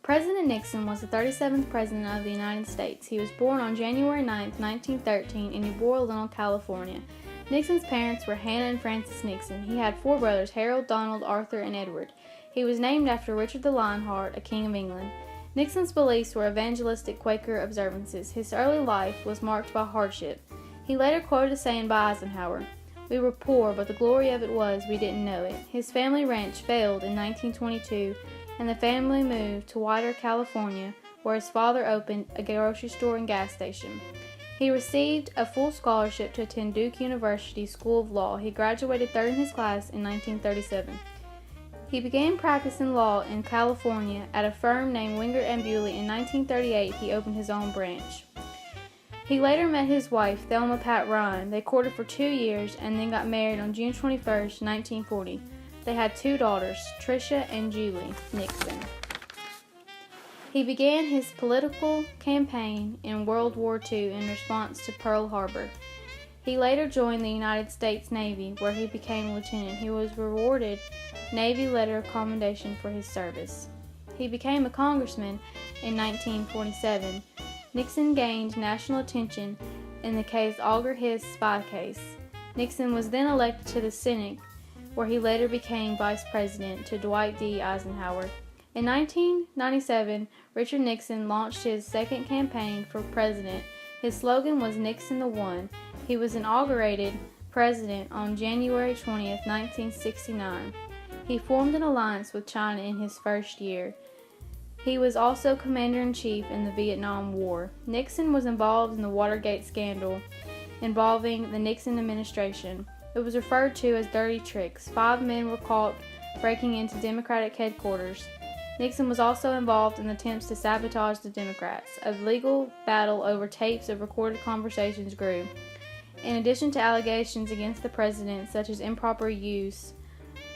President Nixon was the 37th President of the United States. He was born on January 9, 1913, in New Orleans, California. Nixon's parents were Hannah and Francis Nixon. He had four brothers, Harold, Donald, Arthur, and Edward. He was named after Richard the Lionheart, a king of England. Nixon's beliefs were evangelistic Quaker observances. His early life was marked by hardship. He later quoted a saying by Eisenhower, "We were poor, but the glory of it was we didn't know it." His family ranch failed in 1922, and the family moved to Whiter, California, where his father opened a grocery store and gas station. He received a full scholarship to attend Duke University School of Law. He graduated third in his class in 1937. He began practicing law in California at a firm named Wingert and Bewley. In 1938, he opened his own branch. He later met his wife, Thelma Pat Ryan. They courted for 2 years and then got married on June 21, 1940. They had two daughters, Tricia and Julie Nixon. He began his political campaign in World War II in response to Pearl Harbor. He later joined the United States Navy, where he became a lieutenant. He was rewarded Navy Letter of Commendation for his service. He became a congressman in 1947. Nixon gained national attention in the case Auger Hiss spy case. Nixon was then elected to the Senate, where he later became vice president to Dwight D. Eisenhower. In 1997, Richard Nixon launched his second campaign for president. His slogan was "Nixon the One." He was inaugurated president on January 20, 1969. He formed an alliance with China in his first year. He was also commander-in-chief in the Vietnam War. Nixon was involved in the Watergate scandal involving the Nixon administration. It was referred to as dirty tricks. 5 men were caught breaking into Democratic headquarters. Nixon was also involved in attempts to sabotage the Democrats. A legal battle over tapes of recorded conversations grew. In addition to allegations against the president, such as improper use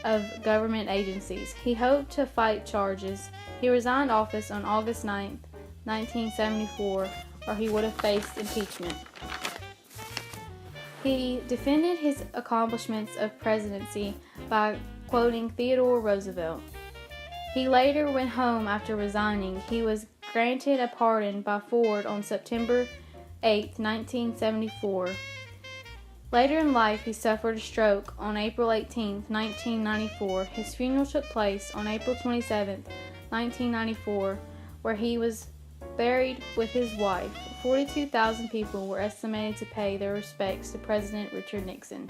of government agencies, he hoped to fight charges. He resigned office on August 9, 1974, or he would have faced impeachment. He defended his accomplishments of presidency by quoting Theodore Roosevelt. He later went home after resigning. He was granted a pardon by Ford on September 8, 1974. Later in life, he suffered a stroke on April 18, 1994. His funeral took place on April 27, 1994, where he was buried with his wife. 42,000 people were estimated to pay their respects to President Richard Nixon.